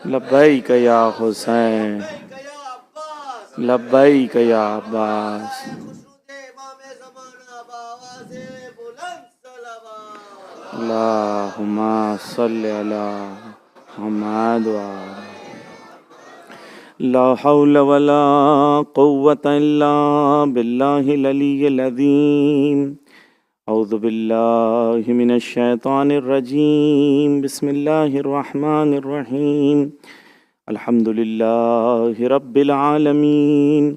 لبیک یا حسین، لبیک یا عباس۔ اللہم صلی علی محمد وآلہ۔ لا حول ولا قوة الا باللہ العلی العظیم۔ اعوذ باللہ من الشیطان الرجیم، بسم اللہ الرحمن الرحیم۔ الحمد للہ رب العالمین،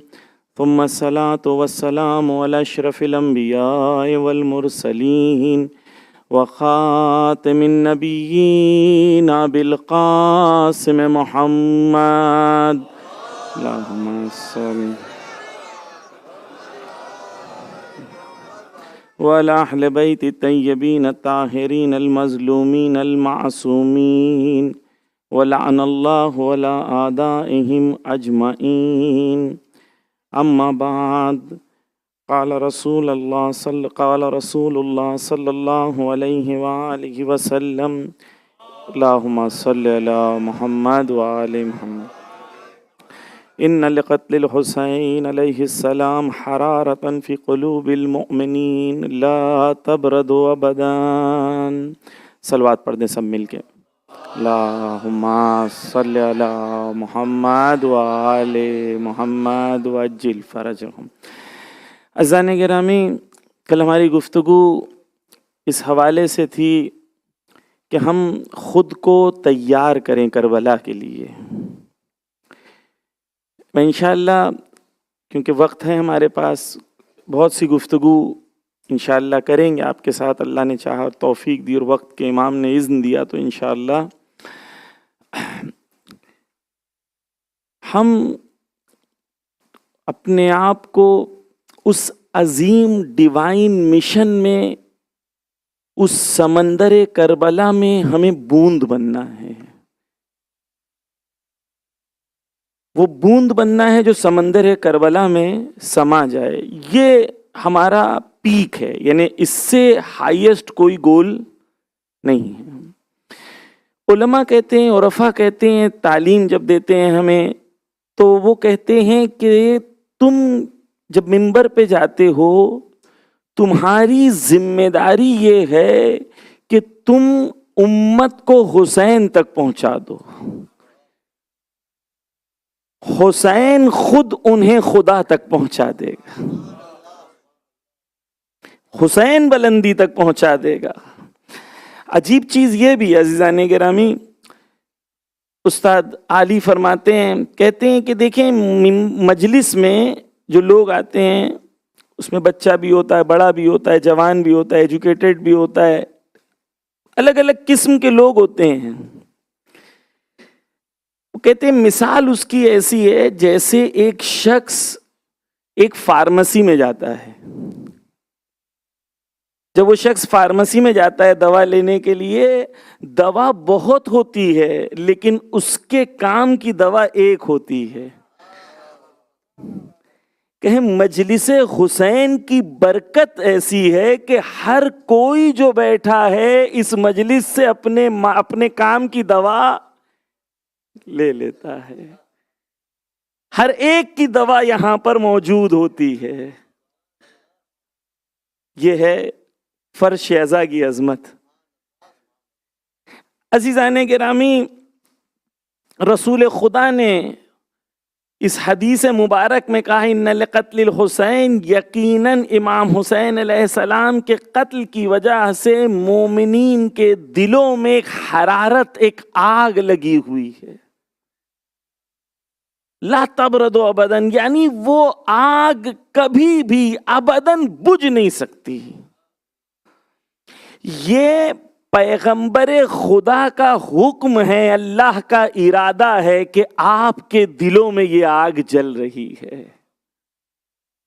ثم الصلاة والسلام علی اشرف الانبیاء والمرسلین وخاتم النبیین بالقاسم محمد، اللہم صلی وعلی اہل بیت الطیبین الطاہرین المظلومین المعصومین، ولعن اللہ علی اعدائہم اجمعین۔ اما بعد، قال رسول اللہ صلی اللہ علیہ وآلہ وسلم، اللہم صلی علی محمد وآل محمد۔ ان لقتل الحسین علیہ السلام حرارة فی قلوب المؤمنین لا تبرد ابدا۔ صلوات پڑھ دیں سب مل کے۔ اللہم صلی علی محمد وآل محمد وعجل فرجہم۔ عزیزان گرامی، کل ہماری گفتگو اس حوالے سے تھی کہ ہم خود کو تیار کریں کربلا کے لیے۔ میں انشاءاللہ، کیونکہ وقت ہے ہمارے پاس، بہت سی گفتگو انشاءاللہ کریں گے آپ کے ساتھ، اللہ نے چاہا اور توفیق دی اور وقت کے امام نے اذن دیا تو انشاءاللہ ہم اپنے آپ کو اس عظیم ڈیوائن مشن میں، اس سمندر کربلا میں ہمیں بوند بننا ہے۔ وہ بوند بننا ہے جو سمندر کربلا میں سما جائے۔ یہ ہمارا پیک ہے، یعنی اس سے ہائیسٹ کوئی گول نہیں ہے۔ علماء کہتے ہیں، عرفاء کہتے ہیں، تعلیم جب دیتے ہیں ہمیں تو وہ کہتے ہیں کہ تم جب منبر پہ جاتے ہو، تمہاری ذمہ داری یہ ہے کہ تم امت کو حسین تک پہنچا دو۔ حسین خود انہیں خدا تک پہنچا دے گا، حسین بلندی تک پہنچا دے گا۔ عجیب چیز یہ بھی عزیزان گرامی، استاد علی فرماتے ہیں، کہتے ہیں کہ دیکھیں مجلس میں جو لوگ آتے ہیں اس میں بچہ بھی ہوتا ہے، بڑا بھی ہوتا ہے، جوان بھی ہوتا ہے، ایجوکیٹڈ بھی ہوتا ہے، الگ الگ قسم کے لوگ ہوتے ہیں۔ وہ کہتے ہیں مثال اس کی ایسی ہے جیسے ایک شخص ایک فارمیسی میں جاتا ہے۔ جب وہ شخص فارمیسی میں جاتا ہے دوا لینے کے لیے، دوا بہت ہوتی ہے لیکن اس کے کام کی دوا ایک ہوتی ہے۔ کہیں مجلس حسین کی برکت ایسی ہے کہ ہر کوئی جو بیٹھا ہے اس مجلس سے اپنے کام کی دوا لے لیتا ہے۔ ہر ایک کی دوا یہاں پر موجود ہوتی ہے۔ یہ ہے فرش اعضا کی عظمت۔ عزیزان گرامی، رسول خدا نے اس حدیث مبارک میں کہا ان لقتل الحسین، یقیناً امام حسین علیہ السلام کے قتل کی وجہ سے مومنین کے دلوں میں ایک حرارت، ایک آگ لگی ہوئی ہے۔ لا تبرد ابداً، یعنی وہ آگ کبھی بھی ابداً بجھ نہیں سکتی۔ یہ پیغمبر خدا کا حکم ہے، اللہ کا ارادہ ہے کہ آپ کے دلوں میں یہ آگ جل رہی ہے۔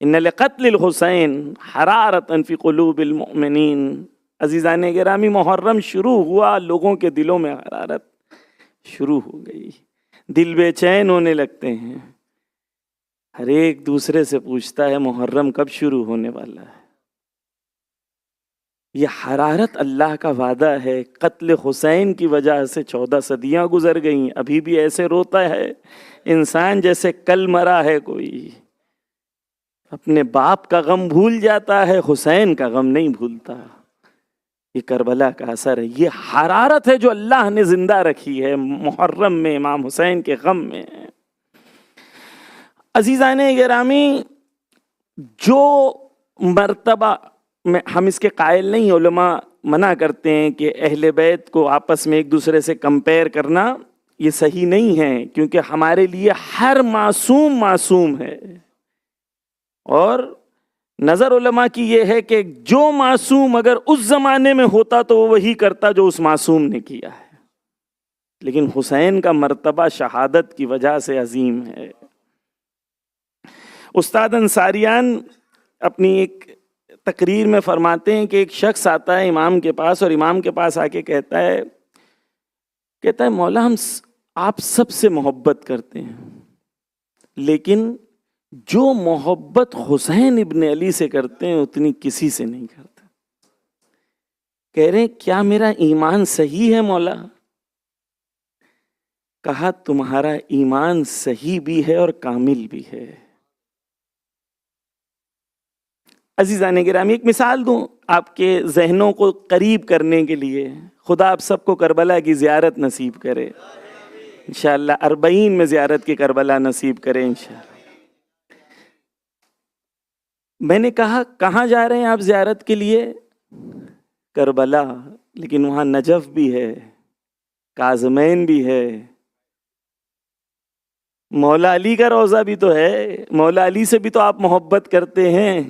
ان لقتل الحسین حرارة فی قلوب المؤمنین۔ عزیزان گرامی، محرم شروع ہوا، لوگوں کے دلوں میں حرارت شروع ہو گئی، دل بے چین ہونے لگتے ہیں۔ ہر ایک دوسرے سے پوچھتا ہے محرم کب شروع ہونے والا ہے۔ یہ حرارت اللہ کا وعدہ ہے. قتل حسین کی وجہ سے 14 صدیاں گزر گئیں، ابھی بھی ایسے روتا ہے انسان جیسے کل مرا ہے کوئی. اپنے باپ کا غم بھول جاتا ہے، حسین کا غم نہیں بھولتا. یہ کربلا کا اثر ہے، یہ حرارت ہے جو اللہ نے زندہ رکھی ہے محرم میں امام حسین کے غم میں. عزیزان گرامی، جو مرتبہ میں ہم اس کے قائل نہیں، علماء منع کرتے ہیں کہ اہل بیت کو آپس میں ایک دوسرے سے کمپیئر کرنا یہ صحیح نہیں ہے، کیونکہ ہمارے لیے ہر معصوم معصوم ہے. اور نظر علماء کی یہ ہے کہ جو معصوم اگر اس زمانے میں ہوتا تو وہ وہی کرتا جو اس معصوم نے کیا ہے. لیکن حسین کا مرتبہ شہادت کی وجہ سے عظیم ہے. استاد انصاریان اپنی ایک تقریر میں فرماتے ہیں کہ ایک شخص آتا ہے امام کے پاس اور امام کے پاس آ کے کہتا ہے مولا ہم آپ سب سے محبت کرتے ہیں، لیکن جو محبت حسین ابن علی سے کرتے ہیں اتنی کسی سے نہیں کرتے. کہہ رہے ہیں کیا میرا ایمان صحیح ہے مولا؟ کہا تمہارا ایمان صحیح بھی ہے اور کامل بھی ہے. عزیزان گرامی، ایک مثال دوں آپ کے ذہنوں کو قریب کرنے کے لیے. خدا آپ سب کو کربلا کی زیارت نصیب کرے انشاءاللہ، 40 میں زیارت کی کربلا نصیب کرے انشاءاللہ. میں نے کہا کہاں جا رہے ہیں آپ زیارت کے لیے؟ کربلا. لیکن وہاں نجف بھی ہے، کاظمین بھی ہے، مولا علی کا روضہ بھی تو ہے. مولا علی سے بھی تو آپ محبت کرتے ہیں.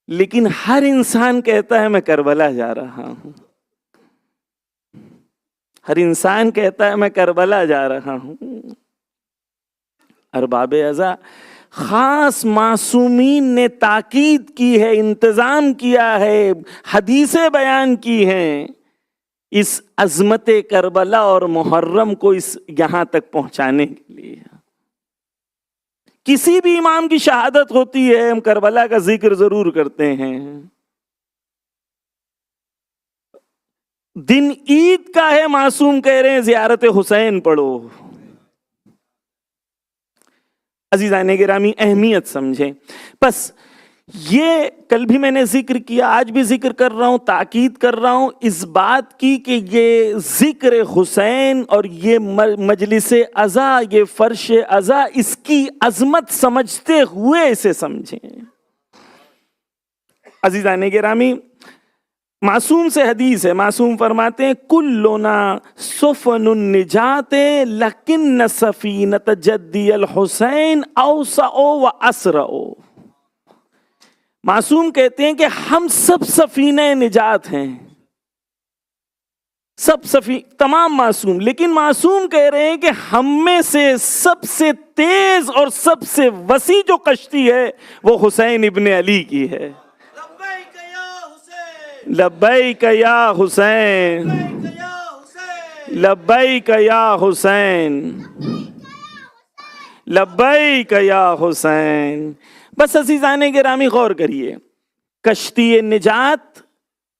لیکن ہر انسان کہتا ہے میں کربلا جا رہا ہوں. ہر انسان کہتا ہے میں کربلا جا رہا ہوں. ارباب ازا خاص معصومین نے تاکید کی ہے، انتظام کیا ہے، حدیثیں بیان کی ہیں اس عظمت کربلا اور محرم کو اس یہاں تک پہنچانے کے لیے. کسی بھی امام کی شہادت ہوتی ہے ہم کربلا کا ذکر ضرور کرتے ہیں. دن عید کا ہے، معصوم کہہ رہے ہیں زیارت حسین پڑھو. عزیزان گرامی اہمیت سمجھیں. بس یہ کل بھی میں نے ذکر کیا، آج بھی ذکر کر رہا ہوں، تاکید کر رہا ہوں اس بات کی کہ یہ ذکر حسین اور یہ مجلس عزا، یہ فرش عزا، اس کی عظمت سمجھتے ہوئے اسے سمجھیں. عزیزان گرامی، معصوم سے حدیث ہے، معصوم فرماتے ہیں کلنا سفن النجات لکن سفینۃ جدی الحسین اوسع و اسرع. معصوم کہتے ہیں کہ ہم سب سفینہ نجات ہیں، تمام معصوم. لیکن معصوم کہہ رہے ہیں کہ ہم میں سے سب سے تیز اور سب سے وسیع جو کشتی ہے وہ حسین ابن علی کی ہے. لبیک یا حسین، لبیک یا حسین، لبیک یا حسین. بس عزیزان گرامی غور کریے، کشتی نجات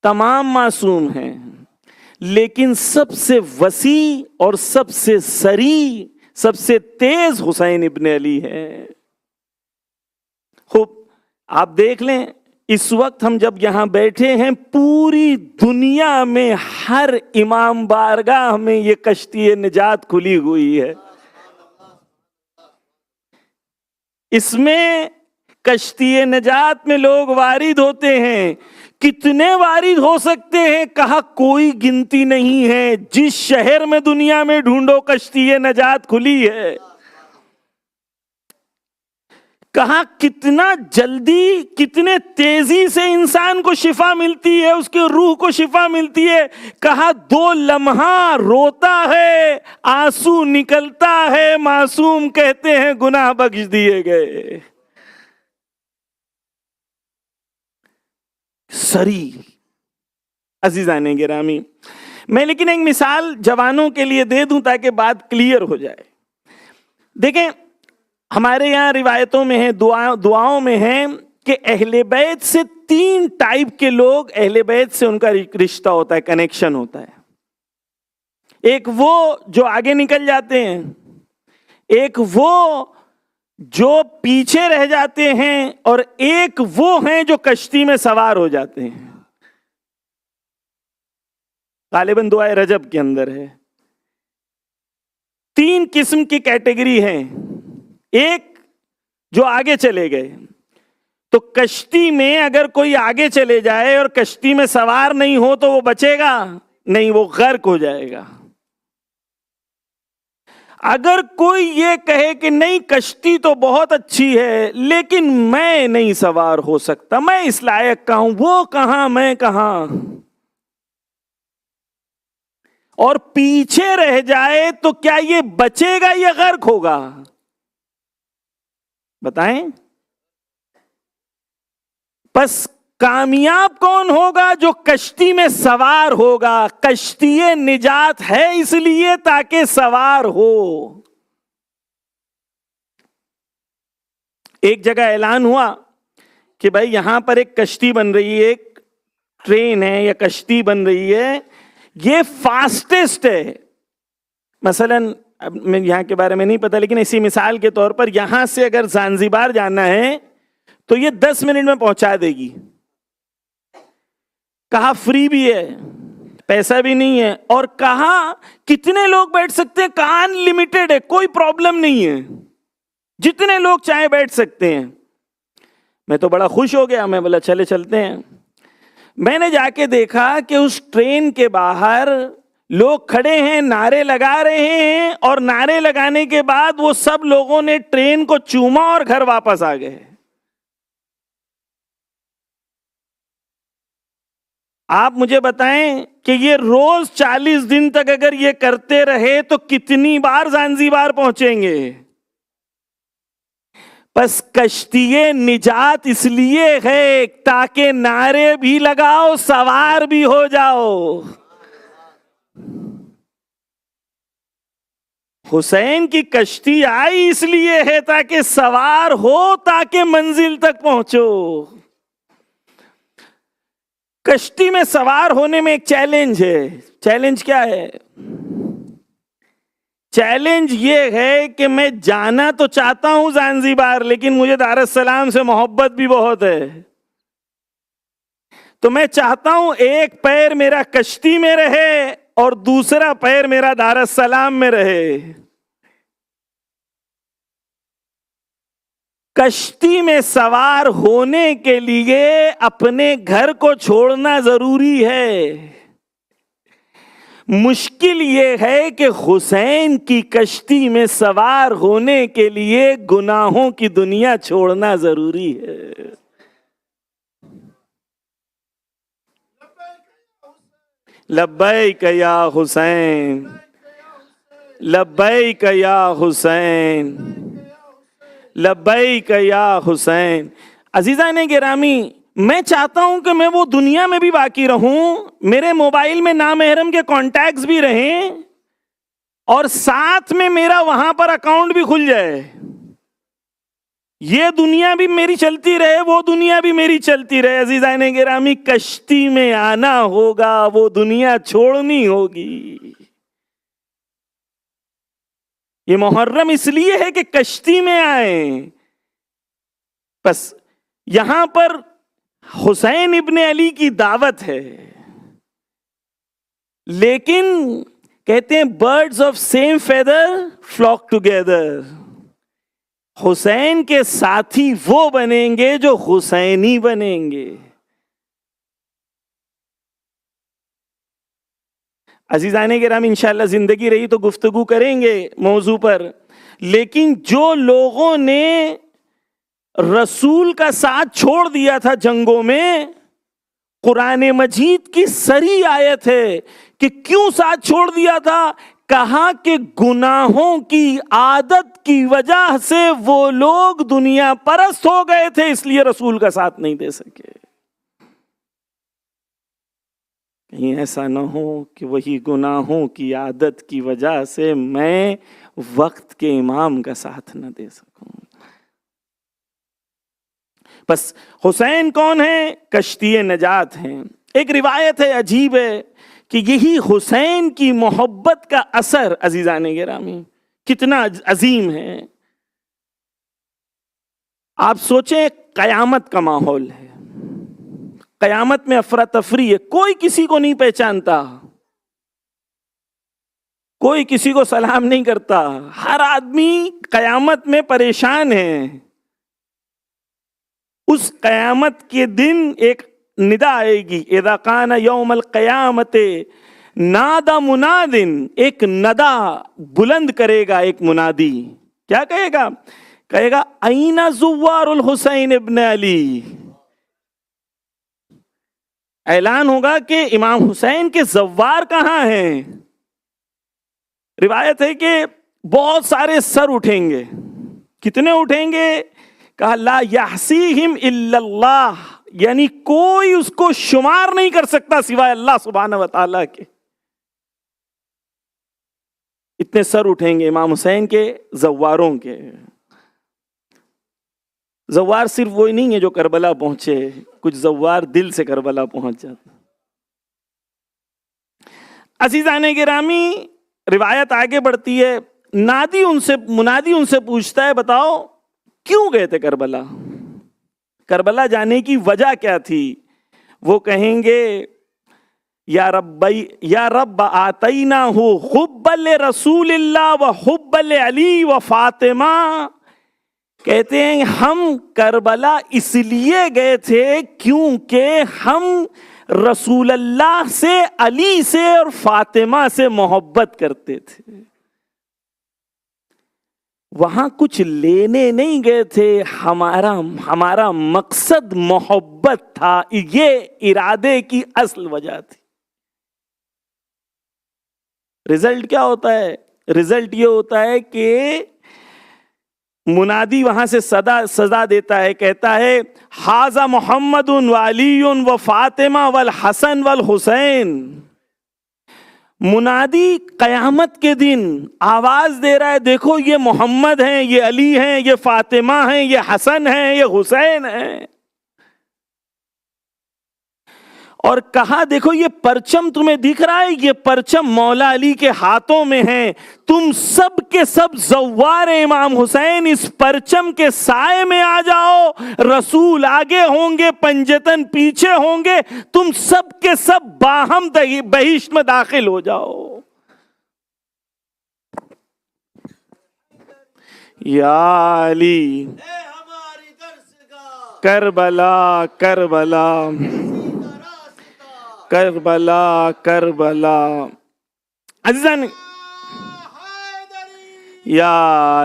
تمام معصوم ہیں، لیکن سب سے وسیع اور سب سے سریع، سب سے تیز حسین ابن علی ہے. خوب آپ دیکھ لیں، اس وقت ہم جب یہاں بیٹھے ہیں پوری دنیا میں ہر امام بارگاہ میں یہ کشتی نجات کھلی ہوئی ہے. اس میں کشتی نجات میں لوگ وارد ہوتے ہیں. کتنے وارد ہو سکتے ہیں؟ کہا کوئی گنتی نہیں ہے. جس شہر میں دنیا میں ڈھونڈو کشتی نجات کھلی ہے. کہا کتنا جلدی، کتنے تیزی سے انسان کو شفا ملتی ہے، اس کے روح کو شفا ملتی ہے. کہا 2 لمحہ روتا ہے، آنسو نکلتا ہے، معصوم کہتے ہیں گناہ بخش دیے گئے. سری. عزیزان گرامی، میں لیکن ایک مثال جوانوں کے لیے دے دوں تاکہ بات کلیئر ہو جائے. دیکھیں ہمارے یہاں روایتوں میں ہے، دعاؤں میں ہے کہ اہل بیت سے 3 ٹائپ کے لوگ، اہل بیت سے ان کا رشتہ ہوتا ہے، کنیکشن ہوتا ہے. ایک وہ جو آگے نکل جاتے ہیں، ایک وہ جو پیچھے رہ جاتے ہیں، اور ایک وہ ہیں جو کشتی میں سوار ہو جاتے ہیں. غالباً دعائے رجب کے اندر ہے. 3 قسم کی کیٹیگری ہیں. ایک جو آگے چلے گئے، تو کشتی میں اگر کوئی آگے چلے جائے اور کشتی میں سوار نہیں ہو تو وہ بچے گا نہیں، وہ غرق ہو جائے گا. اگر کوئی یہ کہے کہ نہیں کشتی تو بہت اچھی ہے لیکن میں نہیں سوار ہو سکتا، میں اس لائق کا ہوں، وہ کہاں میں کہاں، اور پیچھے رہ جائے تو کیا یہ بچے گا یا غرق ہوگا؟ بتائیں. بس کامیاب کون ہوگا؟ جو کشتی میں سوار ہوگا. کشتی نجات ہے اس لیے تاکہ سوار ہو. ایک جگہ اعلان ہوا کہ بھائی یہاں پر ایک کشتی بن رہی ہے، ایک ٹرین ہے یا کشتی بن رہی ہے، یہ فاسٹسٹ ہے. مثلا اب میں یہاں کے بارے میں نہیں پتا، لیکن اسی مثال کے طور پر یہاں سے اگر زانزیبار جانا ہے تو یہ 10 منٹ میں پہنچا دے گی. کہا فری بھی ہے، پیسہ بھی نہیں ہے، اور کہا کتنے لوگ بیٹھ سکتے ہیں، کہا ان لمیٹڈ ہے، کوئی پرابلم نہیں ہے، جتنے لوگ چاہے بیٹھ سکتے ہیں. میں تو بڑا خوش ہو گیا، میں بولا چلے چلتے ہیں. میں نے جا کے دیکھا کہ اس ٹرین کے باہر لوگ کھڑے ہیں، نعرے لگا رہے ہیں، اور نعرے لگانے کے بعد وہ سب لوگوں نے ٹرین کو چوما اور گھر واپس آ گئے. آپ مجھے بتائیں کہ یہ روز 40 دن تک اگر یہ کرتے رہے تو کتنی بار زانزیبار پہنچیں گے؟ بس کشتی نجات اس لیے ہے تاکہ نعرے بھی لگاؤ، سوار بھی ہو جاؤ. حسین کی کشتی آئی اس لیے ہے تاکہ سوار ہو، تاکہ منزل تک پہنچو. کشتی میں سوار ہونے میں ایک چیلنج ہے. چیلنج کیا ہے؟ چیلنج یہ ہے کہ میں جانا تو چاہتا ہوں زانزیبار، لیکن مجھے دار السلام سے محبت بھی بہت ہے. تو میں چاہتا ہوں ایک پیر میرا کشتی میں رہے اور دوسرا پیر میرا دار السلام میں رہے. کشتی میں سوار ہونے کے لیے اپنے گھر کو چھوڑنا ضروری ہے. مشکل یہ ہے کہ حسین کی کشتی میں سوار ہونے کے لیے گناہوں کی دنیا چھوڑنا ضروری ہے. لبیک یا حسین، لبیک یا حسین، لبیک یا حسین. عزیزان گرامی، میں چاہتا ہوں کہ میں وہ دنیا میں بھی باقی رہوں، میرے موبائل میں نامحرم کے کانٹیکٹس بھی رہیں، اور ساتھ میں میرا وہاں پر اکاؤنٹ بھی کھل جائے. یہ دنیا بھی میری چلتی رہے، وہ دنیا بھی میری چلتی رہے. عزیزان گرامی، کشتی میں آنا ہوگا، وہ دنیا چھوڑنی ہوگی. یہ محرم اس لیے ہے کہ کشتی میں آئیں. بس یہاں پر حسین ابن علی کی دعوت ہے، لیکن کہتے ہیں birds of same feather flock together. Hussain کے ساتھی وہ بنیں گے جو حسینی بنیں گے. عزیزان گرامی، انشاءاللہ زندگی رہی تو گفتگو کریں گے موضوع پر، لیکن جو لوگوں نے رسول کا ساتھ چھوڑ دیا تھا جنگوں میں، قرآن مجید کی صریح آیت ہے کہ کیوں ساتھ چھوڑ دیا تھا. کہا کہ گناہوں کی عادت کی وجہ سے وہ لوگ دنیا پرست ہو گئے تھے، اس لیے رسول کا ساتھ نہیں دے سکے. کہیں ایسا نہ ہو کہ وہی گناہوں کی عادت کی وجہ سے میں وقت کے امام کا ساتھ نہ دے سکوں. بس حسین کون ہے؟ کشتی نجات ہیں. ایک روایت ہے عجیب ہے کہ یہی حسین کی محبت کا اثر عزیزان گرامی کتنا عظیم ہے. آپ سوچیں قیامت کا ماحول ہے, قیامت میں افراتفری ہے, کوئی کسی کو نہیں پہچانتا, کوئی کسی کو سلام نہیں کرتا, ہر آدمی قیامت میں پریشان ہے. اس قیامت کے دن ایک ندا آئے گی, اذا کان یوم القیامت نادا منادن, ایک ندا بلند کرے گا ایک منادی. کیا کہے گا؟ کہے گا این زوار الحسین ابن علی. اعلان ہوگا کہ امام حسین کے زوار کہاں ہیں. روایت ہے کہ بہت سارے سر اٹھیں گے. کتنے اٹھیں گے؟ کہا لا یحصیہم الا اللہ, یعنی کوئی اس کو شمار نہیں کر سکتا سوائے اللہ سبحانہ و تعالیٰ کے. اتنے سر اٹھیں گے امام حسین کے زواروں کے. زوار صرف وہی نہیں ہے جو کربلا پہنچے, کچھ زوار دل سے کربلا پہنچ جاتے. عزیزان گرامی روایت آگے بڑھتی ہے, منادی ان سے پوچھتا ہے بتاؤ کیوں گئے تھے کربلا, کربلا جانے کی وجہ کیا تھی؟ وہ کہیں گے یا رب آتینا ہو حب لرسول اللہ و حب لعلی و فاطمہ. کہتے ہیں ہم کربلا اس لیے گئے تھے کیونکہ ہم رسول اللہ سے, علی سے اور فاطمہ سے محبت کرتے تھے. وہاں کچھ لینے نہیں گئے تھے, ہمارا مقصد محبت تھا. یہ ارادے کی اصل وجہ تھی. رزلٹ کیا ہوتا ہے؟ رزلٹ یہ ہوتا ہے کہ منادی وہاں سے سزا دیتا ہے, کہتا ہے ھذا محمد و علی و فاطمہ والحسن والحسین. منادی قیامت کے دن آواز دے رہا ہے دیکھو یہ محمد ہیں, یہ علی ہیں, یہ فاطمہ ہیں, یہ حسن ہیں, یہ حسین ہیں. اور کہا دیکھو یہ پرچم تمہیں دکھ رہا ہے, یہ پرچم مولا علی کے ہاتھوں میں ہے. تم سب کے سب زوار امام حسین اس پرچم کے سائے میں آ جاؤ. رسول آگے ہوں گے, پنجتن پیچھے ہوں گے, تم سب کے سب باہم بہشت میں داخل ہو جاؤ. یا علی کربلا کربلا کربلا کربلا. عزیزان یا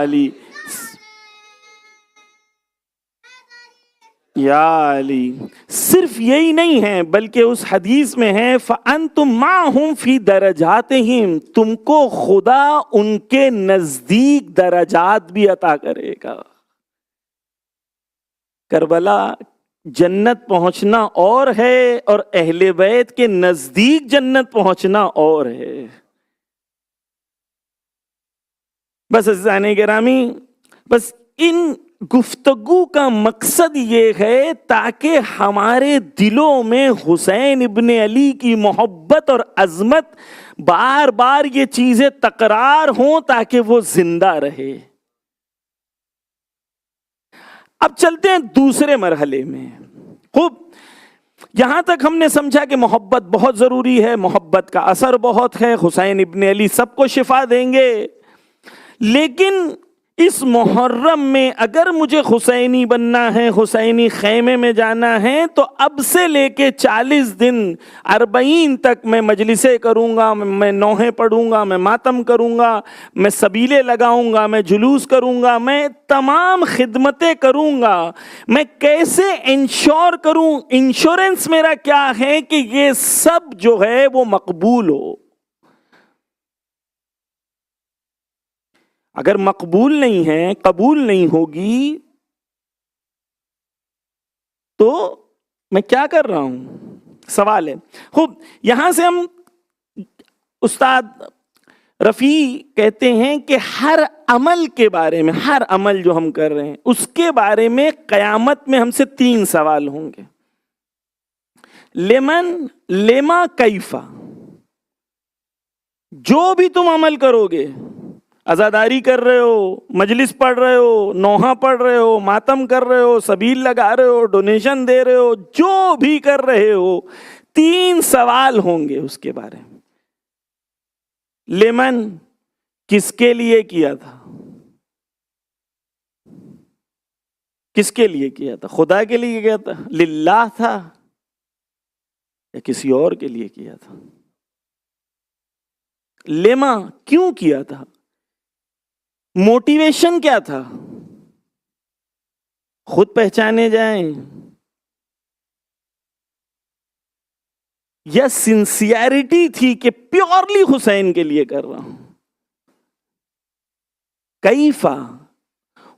علی یا علی. صرف یہی نہیں ہے بلکہ اس حدیث میں ہے فَأَنْتُمْ مَعْهُمْ فِي دَرَجَاتِهِمْ, تم کو خدا ان کے نزدیک درجات بھی عطا کرے گا. کربلا جنت پہنچنا اور ہے اور اہل بیت کے نزدیک جنت پہنچنا اور ہے. بس عزیزان گرامی, بس ان گفتگو کا مقصد یہ ہے تاکہ ہمارے دلوں میں حسین ابن علی کی محبت اور عظمت بار بار یہ چیزیں تکرار ہوں تاکہ وہ زندہ رہے. اب چلتے ہیں دوسرے مرحلے میں. خوب, یہاں تک ہم نے سمجھا کہ محبت بہت ضروری ہے, محبت کا اثر بہت ہے, حسین ابن علی سب کو شفا دیں گے. لیکن اس محرم میں اگر مجھے حسینی بننا ہے, حسینی خیمے میں جانا ہے, تو اب سے لے کے 40 دن 40 تک میں مجلسیں کروں گا, میں نوحیں پڑھوں گا, میں ماتم کروں گا, میں سبیلے لگاؤں گا, میں جلوس کروں گا, میں تمام خدمتیں کروں گا. میں کیسے انشور کروں, انشورنس میرا کیا ہے کہ یہ سب جو ہے وہ مقبول ہو. اگر مقبول نہیں ہے, قبول نہیں ہوگی, تو میں کیا کر رہا ہوں؟ سوال ہے. خوب, یہاں سے ہم استاد رفیع کہتے ہیں کہ ہر عمل کے بارے میں، ہر عمل جو ہم کر رہے ہیں اس کے بارے میں قیامت میں ہم سے 3 سوال ہوں گے. لمن، لما، کیفا. جو بھی تم عمل کرو گے، عزاداری کر رہے ہو، مجلس پڑھ رہے ہو، نوحہ پڑھ رہے ہو، ماتم کر رہے ہو، سبیل لگا رہے ہو، ڈونیشن دے رہے ہو، جو بھی کر رہے ہو 3 سوال ہوں گے اس کے بارے میں. لمن، کس کے لیے کیا تھا؟ کس کے لیے کیا تھا؟ خدا کے لیے کیا تھا؟ للہ تھا یا کسی اور کے لیے کیا تھا؟ لما، کیوں کیا تھا؟ موٹیویشن کیا تھا؟ خود پہچانے جائیں یا سنسیئرٹی تھی کہ پیورلی حسین کے لیے کر رہا ہوں؟ کیفا،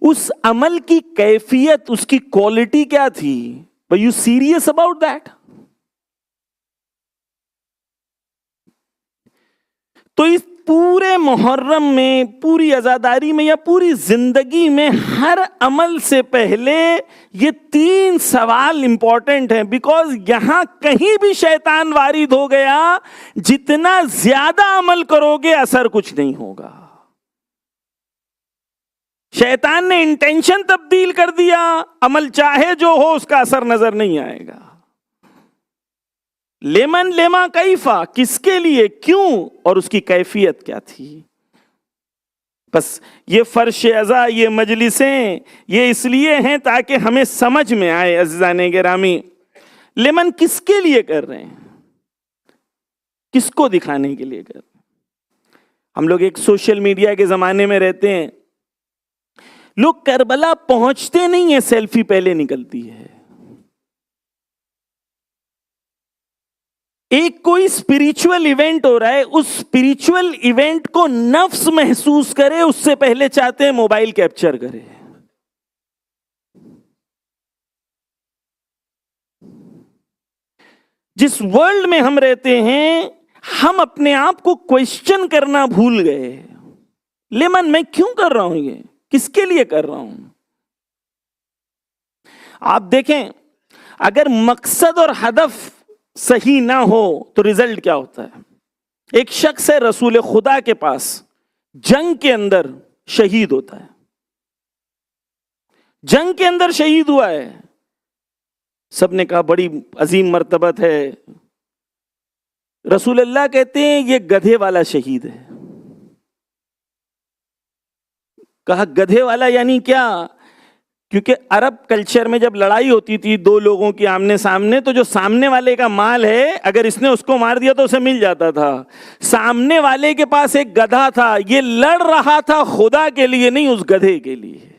اس عمل کی کیفیت، اس کی کوالٹی کیا تھی؟ Were you serious about that؟ تو اس پورے محرم میں، پوری عزاداری میں یا پوری زندگی میں ہر عمل سے پہلے یہ 3 سوال امپورٹنٹ ہیں، بیکاز یہاں کہیں بھی شیطان وارد ہو گیا، جتنا زیادہ عمل کرو گے اثر کچھ نہیں ہوگا. شیطان نے انٹینشن تبدیل کر دیا، عمل چاہے جو ہو اس کا اثر نظر نہیں آئے گا. لمن، لما، کیفا، کس کے لیے، کیوں، اور اس کی کیفیت کیا تھی. بس یہ فرش ازا، یہ مجلسیں یہ اس لیے ہیں تاکہ ہمیں سمجھ میں آئے. عزیزان گرامی، لمن کس کے لیے کر رہے ہیں؟ کس کو دکھانے کے لیے کر رہے ہیں؟ ہم لوگ ایک سوشل میڈیا کے زمانے میں رہتے ہیں. لوگ کربلا پہنچتے نہیں ہیں، سیلفی پہلے نکلتی ہے. ایک کوئی اسپرچل ایونٹ ہو رہا ہے، اس اسپرچل ایونٹ کو نفس محسوس کرے اس سے پہلے چاہتے ہیں موبائل کیپچر کرے. جس ورلڈ میں ہم رہتے ہیں ہم اپنے آپ کو کوشچن کرنا بھول گئے. لمن، میں کیوں کر رہا ہوں، یہ کس کے لیے کر رہا ہوں؟ آپ دیکھیں، اگر مقصد اور ہدف صحیح نہ ہو تو رزلٹ کیا ہوتا ہے؟ ایک شخص ہے رسول خدا کے پاس، جنگ کے اندر شہید ہوتا ہے، جنگ کے اندر شہید ہوا ہے. سب نے کہا بڑی عظیم مرتبت ہے. رسول اللہ کہتے ہیں یہ گدھے والا شہید ہے. کہا گدھے والا یعنی کیا؟ کیونکہ عرب کلچر میں جب لڑائی ہوتی تھی 2 لوگوں کی آمنے سامنے، تو جو سامنے والے کا مال ہے اگر اس نے اس کو مار دیا تو اسے مل جاتا تھا. سامنے والے کے پاس ایک گدھا تھا، یہ لڑ رہا تھا خدا کے لیے نہیں، اس گدھے کے لیے.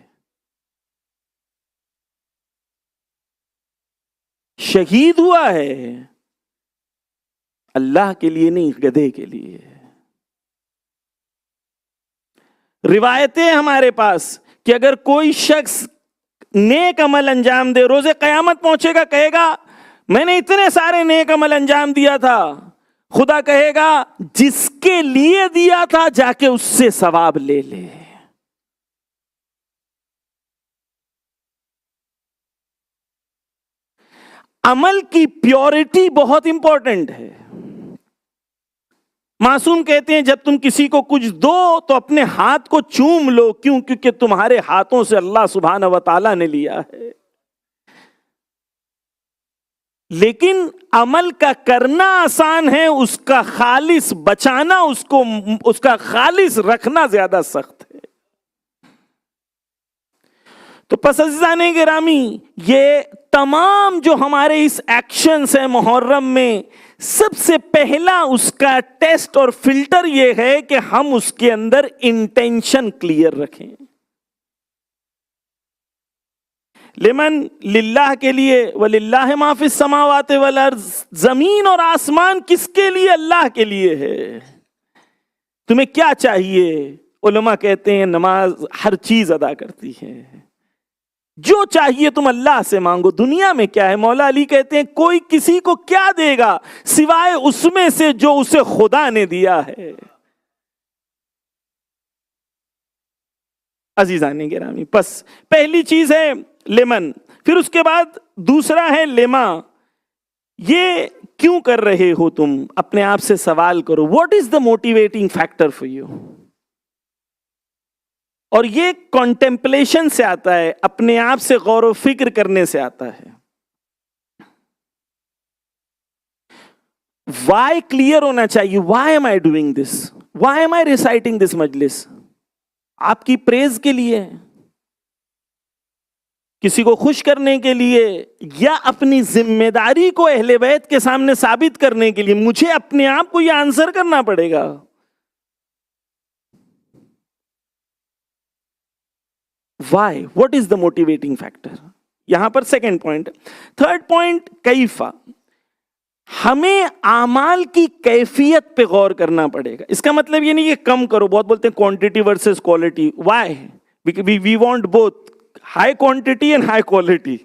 شہید ہوا ہے اللہ کے لیے نہیں، گدھے کے لیے. روایتیں ہمارے پاس کہ اگر کوئی شخص نیک عمل انجام دے، روز قیامت پہنچے گا، کہے گا میں نے اتنے سارے نیک عمل انجام دیا تھا. خدا کہے گا جس کے لیے دیا تھا جا کے اس سے ثواب لے لے. عمل کی پیورٹی بہت امپورٹنٹ ہے. معصوم کہتے ہیں جب تم کسی کو کچھ دو تو اپنے ہاتھ کو چوم لو. کیوں؟ کیونکہ تمہارے ہاتھوں سے اللہ سبحانہ و تعالیٰ نے لیا ہے. لیکن عمل کا کرنا آسان ہے، اس کا خالص بچانا، اس کا خالص رکھنا زیادہ سخت ہے. تو پس عزیزان گرامی، یہ تمام جو ہمارے اس ایکشنز ہیں محرم میں، سب سے پہلا اس کا ٹیسٹ اور فلٹر یہ ہے کہ ہم اس کے اندر انٹینشن کلیئر رکھیں. لمن، للہ کے لیے. وَلِلَّهِ مَا فِي السَّمَاوَاتِ وَالْأَرْضِ، زمین اور آسمان کس کے لیے؟ اللہ کے لیے ہے. تمہیں کیا چاہیے؟ علماء کہتے ہیں نماز ہر چیز ادا کرتی ہے. جو چاہیے تم اللہ سے مانگو. دنیا میں کیا ہے؟ مولا علی کہتے ہیں کوئی کسی کو کیا دے گا سوائے اس میں سے جو اسے خدا نے دیا ہے. عزیزان گرامی، بس پہلی چیز ہے لمن، پھر اس کے بعد دوسرا ہے لما. یہ کیوں کر رہے ہو تم؟ اپنے آپ سے سوال کرو، what is the motivating factor for you? اور یہ کانٹمپلیشن سے آتا ہے، اپنے آپ سے غور و فکر کرنے سے آتا ہے. وائی کلیئر ہونا چاہیے. Why am I doing this? Why am I reciting this مجلس؟ آپ کی پریز کے لیے، کسی کو خوش کرنے کے لیے، یا اپنی ذمہ داری کو اہل بیت کے سامنے ثابت کرنے کے لیے؟ مجھے اپنے آپ کو یہ آنسر کرنا پڑے گا. Why? What is the motivating factor? یہاں پر سیکنڈ پوائنٹ. تھرڈ پوائنٹ کیفا. ہمیں اعمال کی کیفیت پہ غور کرنا پڑے گا. اس کا مطلب یہ نہیں کہ کم کرو، بہت بولتے ہیں quantity versus quality. Why? We want both high quantity and high quality.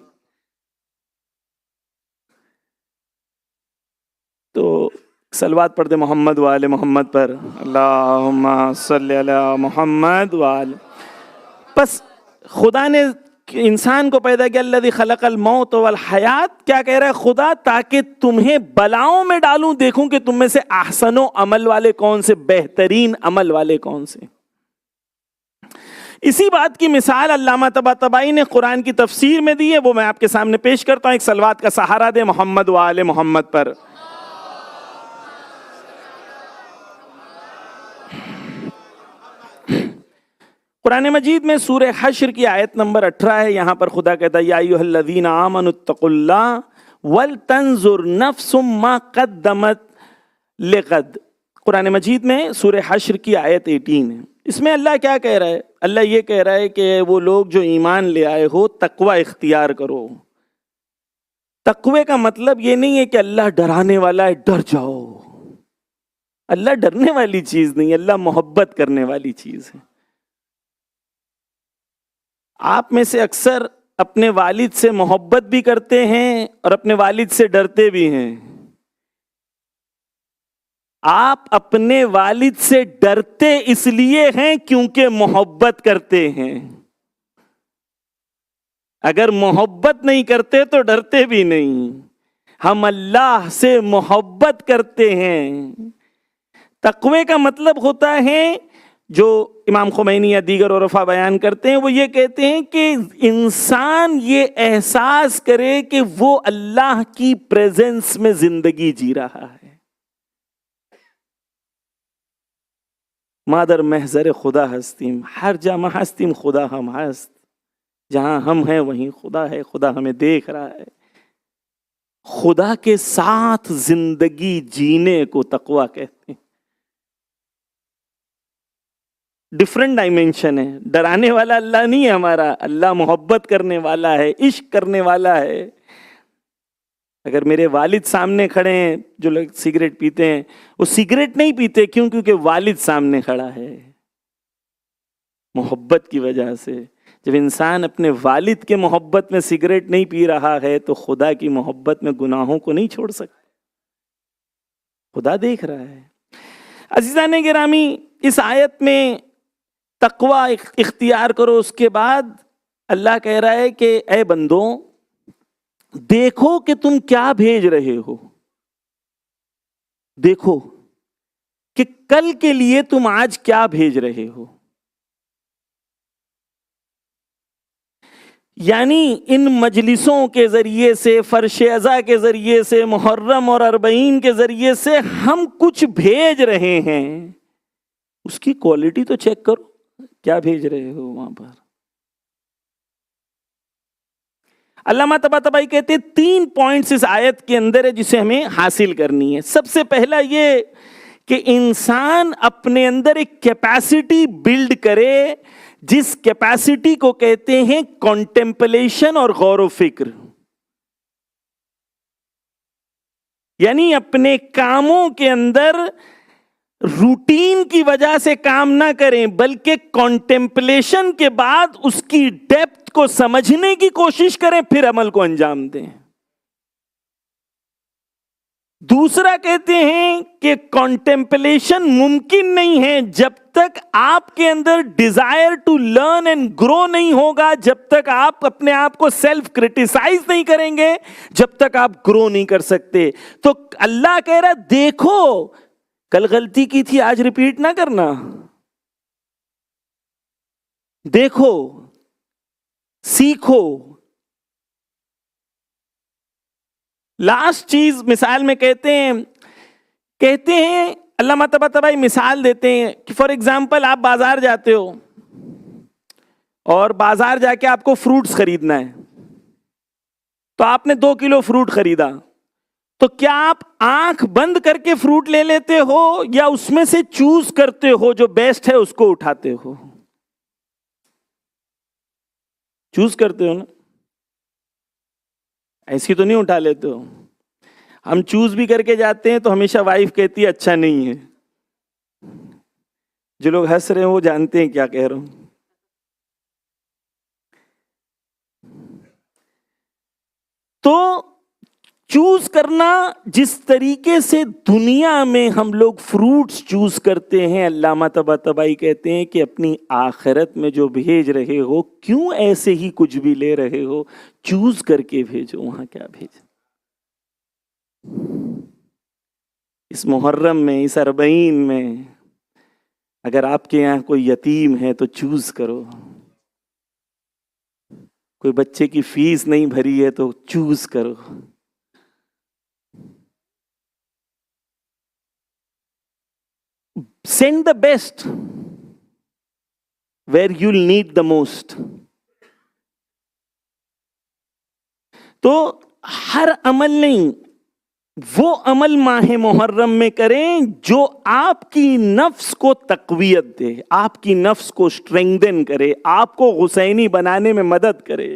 تو صلوات پڑھ دے محمد وآل محمد پر، اللہم صلی علی محمد وآل. بس خدا نے انسان کو پیدا کیا، الذی خلق الموت والحیات. کیا کہہ رہا ہے خدا؟ تاکہ تمہیں بلاؤں میں ڈالوں، دیکھوں کہ تم میں سے احسن و عمل والے کون سے، بہترین عمل والے کون سے. اسی بات کی مثال علامہ طباطبائی نے قرآن کی تفسیر میں دی ہے، وہ میں آپ کے سامنے پیش کرتا ہوں. ایک صلوات کا سہارا دے محمد وآل محمد پر. قرآن مجید میں سورہ حشر کی آیت نمبر 18 ہے. یہاں پر خدا کہتا ہے یا ایھا الذین آمنوا اتقوا اللہ ولتنظر نفس ما قدمت لغد. قرآن مجید میں سورہ حشر کی آیت 18 ہے. اس میں اللہ کیا کہہ رہا ہے؟ اللہ یہ کہہ رہا ہے کہ وہ لوگ جو ایمان لے آئے ہو تقوی اختیار کرو. تقوی کا مطلب یہ نہیں ہے کہ اللہ ڈرانے والا ہے ڈر جاؤ. اللہ ڈرنے والی چیز نہیں، اللہ محبت کرنے والی چیز ہے. آپ میں سے اکثر اپنے والد سے محبت بھی کرتے ہیں اور اپنے والد سے ڈرتے بھی ہیں. آپ اپنے والد سے ڈرتے اس لیے ہیں کیونکہ محبت کرتے ہیں. اگر محبت نہیں کرتے تو ڈرتے بھی نہیں. ہم اللہ سے محبت کرتے ہیں. تقوی کا مطلب ہوتا ہے، جو امام خمینی یا دیگر عرفا بیان کرتے ہیں، وہ یہ کہتے ہیں کہ انسان یہ احساس کرے کہ وہ اللہ کی پریزنس میں زندگی جی رہا ہے. مادر محضر خدا ہستیم، ہر جامع ہستیم خدا ہم ہست. جہاں ہم ہیں وہیں خدا ہے، خدا ہمیں دیکھ رہا ہے. خدا کے ساتھ زندگی جینے کو تقویٰ کہتے ہیں. ڈفرنٹ ڈائمینشن ہے. ڈرانے والا اللہ نہیں ہے ہمارا، اللہ محبت کرنے والا ہے، عشق کرنے والا ہے. اگر میرے والد سامنے کھڑے ہیں، جو لوگ سگریٹ پیتے ہیں وہ سگریٹ نہیں پیتے کیوں؟ کیونکہ والد سامنے کھڑا ہے، محبت کی وجہ سے. جب انسان اپنے والد کے محبت میں سگریٹ نہیں پی رہا ہے تو خدا کی محبت میں گناہوں کو نہیں چھوڑ سکتا. خدا دیکھ رہا ہے. عزیزان گرامی، اس آیت میں تقوی اختیار کرو. اس کے بعد اللہ کہہ رہا ہے کہ اے بندوں، دیکھو کہ تم کیا بھیج رہے ہو. دیکھو کہ کل کے لیے تم آج کیا بھیج رہے ہو. یعنی ان مجلسوں کے ذریعے سے، فرش ازا کے ذریعے سے، محرم اور اربعین کے ذریعے سے ہم کچھ بھیج رہے ہیں. اس کی کوالٹی تو چیک کرو، کیا بھیج رہے ہو وہاں پر. علامہ طباطبائی کہتے ہیں 3 پوائنٹس اس آیت کے اندر ہے جسے ہمیں حاصل کرنی ہے. سب سے پہلا یہ کہ انسان اپنے اندر ایک کیپیسٹی بلڈ کرے، جس کیپیسٹی کو کہتے ہیں کنٹمپلیشن اور غور و فکر. یعنی اپنے کاموں کے اندر روٹین کی وجہ سے کام نہ کریں، بلکہ کنٹمپلیشن کے بعد اس کی ڈیپتھ کو سمجھنے کی کوشش کریں، پھر عمل کو انجام دیں. دوسرا کہتے ہیں کہ کانٹمپلیشن ممکن نہیں ہے جب تک آپ کے اندر desire to learn and grow نہیں ہوگا، جب تک آپ اپنے آپ کو سیلف کرٹیسائز نہیں کریں گے، جب تک آپ گرو نہیں کر سکتے. تو اللہ کہہ رہا دیکھو کل غلطی کی تھی آج ریپیٹ نہ کرنا، دیکھو سیکھو. لاسٹ چیز مثال میں کہتے ہیں علامہ طباطبائی مثال دیتے ہیں کہ فار ایگزامپل آپ بازار جاتے ہو اور بازار جا کے آپ کو فروٹس خریدنا ہے، تو آپ نے 2 کلو فروٹ خریدا، تو کیا آپ آنکھ بند کر کے فروٹ لے لیتے ہو یا اس میں سے چوز کرتے ہو جو بیسٹ ہے اس کو اٹھاتے ہو؟ چوز کرتے ہو نا، ایسی تو نہیں اٹھا لیتے ہو. ہم چوز بھی کر کے جاتے ہیں تو ہمیشہ وائف کہتی ہے اچھا نہیں ہے. جو لوگ ہنس رہے ہیں وہ جانتے ہیں کیا کہہ رہا ہوں. تو چوز کرنا، جس طریقے سے دنیا میں ہم لوگ فروٹس چوز کرتے ہیں، علامہ طباطبائی کہتے ہیں کہ اپنی آخرت میں جو بھیج رہے ہو کیوں ایسے ہی کچھ بھی لے رہے ہو، چوز کر کے بھیجو وہاں کیا بھیج. اس محرم میں، اس 40 میں اگر آپ کے یہاں کوئی یتیم ہے تو چوز کرو. کوئی بچے کی فیس نہیں بھری ہے تو چوز کرو. Send the best where you'll need the most. تو ہر عمل نہیں، وہ عمل ماہ محرم میں کریں جو آپ کی نفس کو تقویت دے، آپ کی نفس کو اسٹرینگدن کرے، آپ کو حسینی بنانے میں مدد کرے.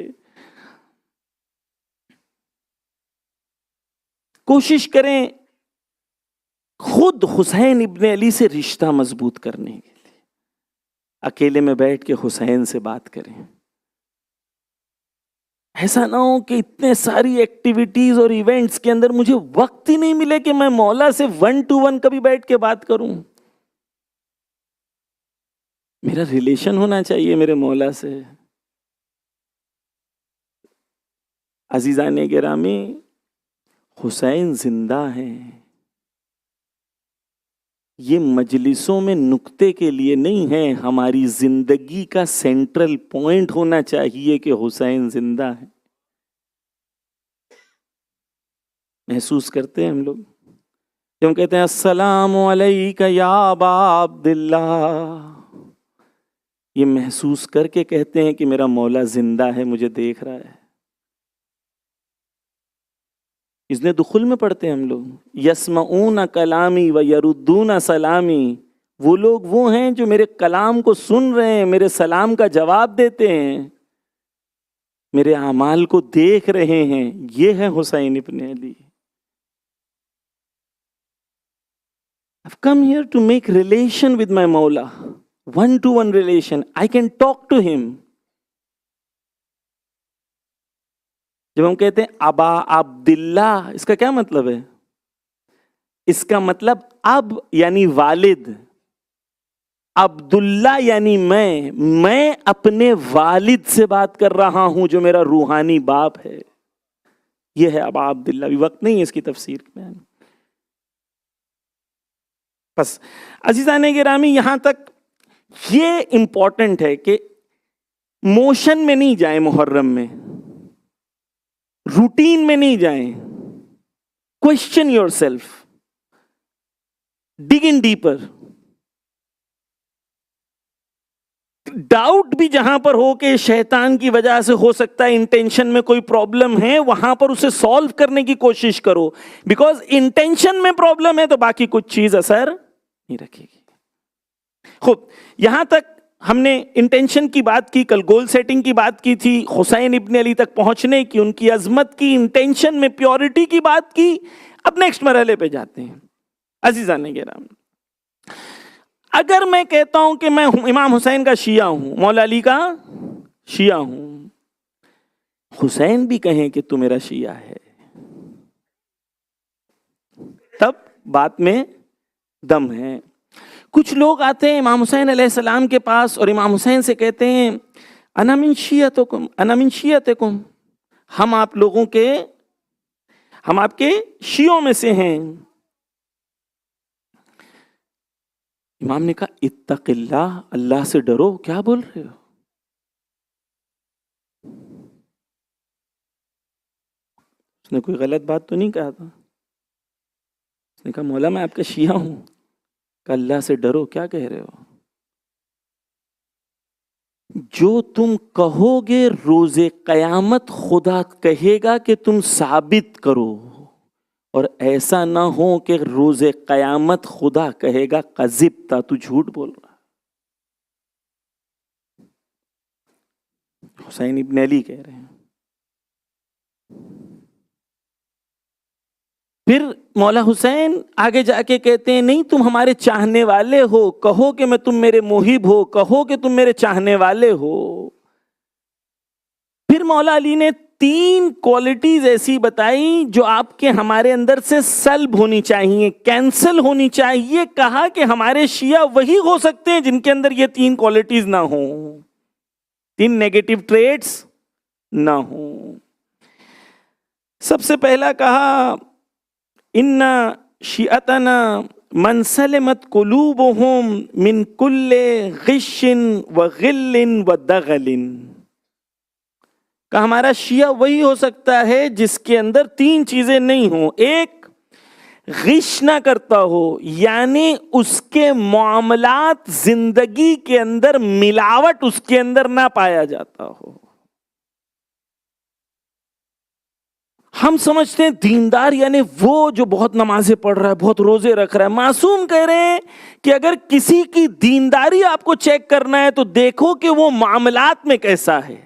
کوشش کریں خود حسین ابن علی سے رشتہ مضبوط کرنے کے لیے اکیلے میں بیٹھ کے حسین سے بات کریں. ایسا نہ ہو کہ اتنے ساری ایکٹیویٹیز اور ایونٹس کے اندر مجھے وقت ہی نہیں ملے کہ میں مولا سے 1 to 1 کبھی بیٹھ کے بات کروں. میرا ریلیشن ہونا چاہیے میرے مولا سے. عزیزان گرامی، حسین زندہ ہیں. یہ مجلسوں میں نکتے کے لیے نہیں ہے، ہماری زندگی کا سینٹرل پوائنٹ ہونا چاہیے کہ حسین زندہ ہے. محسوس کرتے ہیں ہم لوگ جب ہم کہتے ہیں السلام علیکہ یا ابا عبداللہ، یہ محسوس کر کے کہتے ہیں کہ میرا مولا زندہ ہے، مجھے دیکھ رہا ہے. اس نے دخل میں پڑھتے ہیں ہم لوگ یسمعون کلامی و یردون سلامی. وہ لوگ وہ ہیں جو میرے کلام کو سن رہے ہیں، میرے سلام کا جواب دیتے ہیں، میرے اعمال کو دیکھ رہے ہیں. یہ ہے حسین ابن علی. I've come here to make relation with my Mawla, 1-to-1 relation. I can talk to him. جب ہم کہتے ہیں ابا عبداللہ، اس کا کیا مطلب ہے؟ اس کا مطلب اب یعنی والد، عبداللہ یعنی میں اپنے والد سے بات کر رہا ہوں جو میرا روحانی باپ ہے. یہ ہے ابا عبداللہ. بھی وقت نہیں ہے اس کی تفسیر میں. بس عزیزان گرامی، یہاں تک یہ امپورٹنٹ ہے کہ موشن میں نہیں جائیں، محرم میں روٹین میں نہیں جائیں. Question yourself, dig in deeper. Doubt بھی جہاں پر ہو کہ شیطان کی وجہ سے ہو سکتا ہے انٹینشن میں کوئی پرابلم ہے، وہاں پر اسے سولو کرنے کی کوشش کرو. بیکاز انٹینشن میں پرابلم ہے تو باقی کچھ چیز اثر نہیں رکھے گی. خوب، یہاں تک ہم نے انٹینشن کی بات کی، کل گول سیٹنگ کی بات کی تھی، حسین ابن علی تک پہنچنے کی، ان کی عظمت کی، انٹینشن میں پیورٹی کی بات کی. اب نیکسٹ مرحلے پہ جاتے ہیں. عزیزان گرامی، اگر میں کہتا ہوں کہ میں امام حسین کا شیعہ ہوں، مولا علی کا شیعہ ہوں، حسین بھی کہیں کہ تو میرا شیعہ ہے، بات میں دم ہے. کچھ لوگ آتے ہیں امام حسین علیہ السلام کے پاس اور امام حسین سے کہتے ہیں انا من شیعتکم انا من شیعتکم، ہم آپ لوگوں کے، ہم آپ کے شیعوں میں سے ہیں. امام نے کہا اتق اللہ، اللہ سے ڈرو، کیا بول رہے ہو؟ اس نے کوئی غلط بات تو نہیں کہا تھا. اس نے کہا مولا میں آپ کا شیعہ ہوں. کہ اللہ سے ڈرو، کیا کہہ رہے ہو؟ جو تم کہو گے روز قیامت خدا کہے گا کہ تم ثابت کرو، اور ایسا نہ ہو کہ روز قیامت خدا کہے گا کذبتا، تو جھوٹ بول رہا. حسین ابن علی کہہ رہے ہیں. پھر مولا حسین آگے جا کے کہتے ہیں نہیں تم ہمارے چاہنے والے ہو، کہو کہ میں تم میرے محب ہو، کہو کہ تم میرے چاہنے والے ہو. پھر مولا علی نے 3 کوالٹیز ایسی بتائی جو آپ کے ہمارے اندر سے سلب ہونی چاہیے، کینسل ہونی چاہیے. کہا کہ ہمارے شیعہ وہی ہو سکتے ہیں جن کے اندر یہ 3 کوالٹیز نہ ہوں، 3 نیگیٹو ٹریٹس نہ ہوں. سب سے پہلا کہا ان شیعتنا من سلمت قلوبهم من کل غش وغل ودغل. کہ ہمارا شیعہ وہی ہو سکتا ہے جس کے اندر 3 چیزیں نہیں ہوں. ایک، غش نہ کرتا ہو، یعنی اس کے معاملات زندگی کے اندر ملاوٹ اس کے اندر نہ پایا جاتا ہو. ہم سمجھتے ہیں دیندار یعنی وہ جو بہت نمازیں پڑھ رہا ہے، بہت روزے رکھ رہا ہے. معصوم کہہ رہے ہیں کہ اگر کسی کی دینداری آپ کو چیک کرنا ہے تو دیکھو کہ وہ معاملات میں کیسا ہے.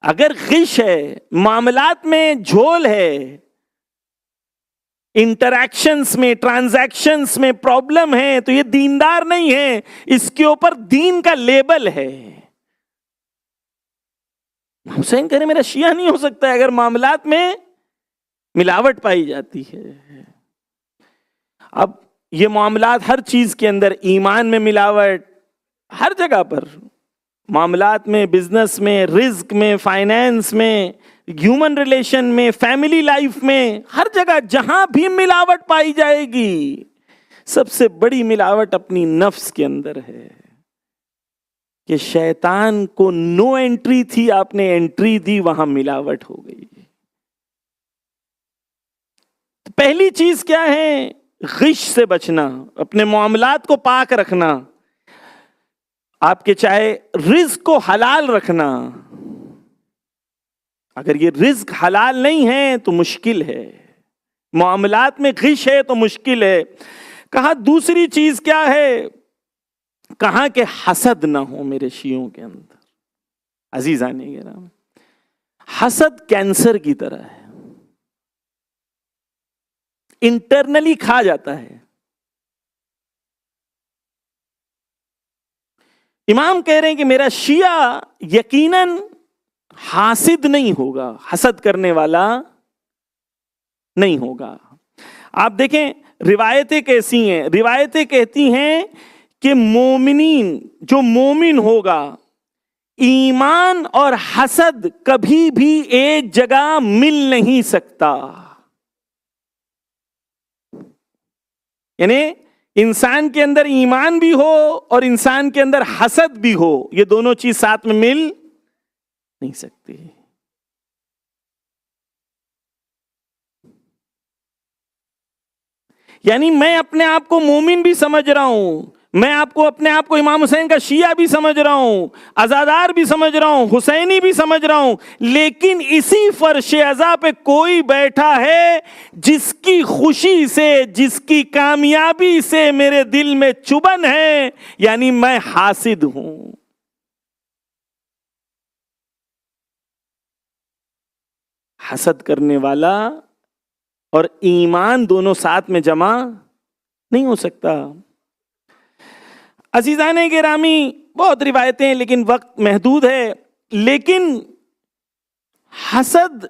اگر غش ہے، معاملات میں جھول ہے، انٹریکشنز میں، ٹرانزیکشنز میں پرابلم ہے، تو یہ دیندار نہیں ہے. اس کے اوپر دین کا لیبل ہے. حسین کہہ رہے میرا شیعہ نہیں ہو سکتا ہے اگر معاملات میں ملاوٹ پائی جاتی ہے. اب یہ معاملات ہر چیز کے اندر، ایمان میں ملاوٹ ہر جگہ پر، معاملات میں، بزنس میں، رزق میں، فائنینس میں، ہیومن ریلیشن میں، فیملی لائف میں، ہر جگہ جہاں بھی ملاوٹ پائی جائے گی. سب سے بڑی ملاوٹ اپنی نفس کے اندر ہے کہ شیطان کو نو انٹری تھی، آپ نے انٹری دی، وہاں ملاوٹ ہو گئی. پہلی چیز کیا ہے؟ غش سے بچنا، اپنے معاملات کو پاک رکھنا، آپ کے چاہے رزق کو حلال رکھنا. اگر یہ رزق حلال نہیں ہے تو مشکل ہے، معاملات میں غش ہے تو مشکل ہے. کہا دوسری چیز کیا ہے؟ کہا کہ حسد نہ ہو میرے شیعوں کے اندر. عزیزان گرامی، حسد کینسر کی طرح ہے، انٹرنلی کھا جاتا ہے. امام کہہ رہے ہیں کہ میرا شیعہ یقیناً حاسد نہیں ہوگا، حسد کرنے والا نہیں ہوگا. آپ دیکھیں روایتیں کیسی ہیں. روایتیں کہتی ہیں کہ مومنین، جو مومن ہوگا، ایمان اور حسد کبھی بھی ایک جگہ مل نہیں سکتا. یعنی انسان کے اندر ایمان بھی ہو اور انسان کے اندر حسد بھی ہو، یہ دونوں چیز ساتھ میں مل نہیں سکتی. یعنی میں اپنے آپ کو مومن بھی سمجھ رہا ہوں، میں اپنے آپ کو امام حسین کا شیعہ بھی سمجھ رہا ہوں، عزادار بھی سمجھ رہا ہوں، حسینی بھی سمجھ رہا ہوں، لیکن اسی فرش عزا پہ کوئی بیٹھا ہے جس کی خوشی سے، جس کی کامیابی سے میرے دل میں چبھن ہے، یعنی میں حاسد ہوں. حسد کرنے والا اور ایمان دونوں ساتھ میں جمع نہیں ہو سکتا. عزیزان گرامی، بہت روایتیں لیکن وقت محدود ہے. لیکن حسد